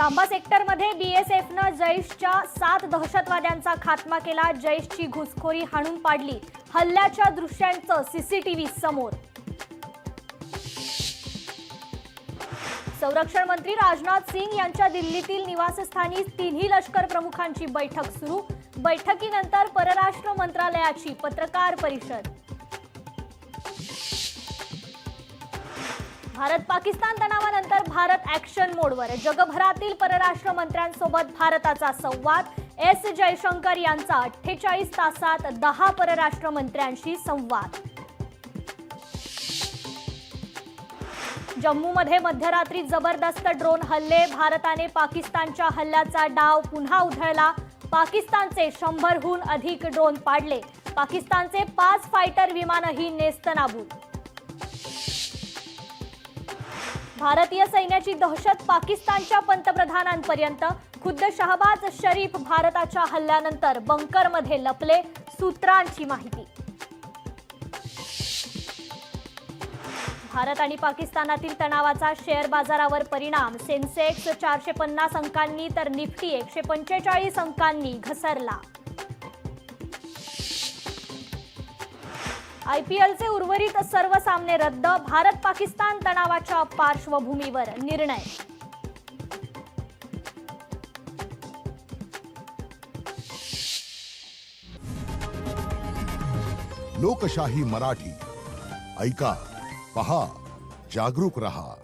सांबा सेक्टरमध्ये बीएसएफनं जैशच्या 7 दहशतवाद्यांचा खात्मा केला। जैशची घुसखोरी हाणून पाडली। हल्ल्याच्या दृश्यांचं सीसीटीव्ही समोर। संरक्षण मंत्री राजनाथ सिंग यांच्या दिल्लीतील निवासस्थानी तिन्ही लष्कर प्रमुखांची बैठक सुरू। बैठकीनंतर परराष्ट्र मंत्रालयाची पत्रकार परिषद। भारत पाकिस्तान तणावानंतर भारत ॲक्शन मोडवर। जगभरातील परराष्ट्र मंत्र्यांसोबत भारताचा संवाद। एस जयशंकर यांचा 48 तासात 10 परराष्ट्र मंत्र्यांशी संवाद। जम्मूमध्ये मध्यरात्री जबरदस्त ड्रोन हल्ले। भारताने पाकिस्तानच्या हल्ल्याचा डाव पुन्हा उधळला। पाकिस्तानचे 100हून अधिक ड्रोन पाडले। पाकिस्तानचे 5 फायटर विमानही नेस्तनाबूत। भारतीय सैन्याची दहशत पाकिस्तानच्या पंतप्रधानांपर्यंत। खुद्द शहबाज शरीफ भारताच्या हल्ल्यानंतर बंकरमध्ये लपले। सूत्रांची माहिती। भारत आणि पाकिस्तानातील तणावाचा शेअर बाजारावर परिणाम। सेन्सेक्स 450 अंकांनी तर निफ्टी 145 अंकांनी घसरला। आयपीएलचे उर्वरित सर्व सामने रद्द। भारत पाकिस्तान तणावाच्या पार्श्वभूमीवर निर्णय। लोकशाही मराठी ऐका, पहा, जागरूक रहा।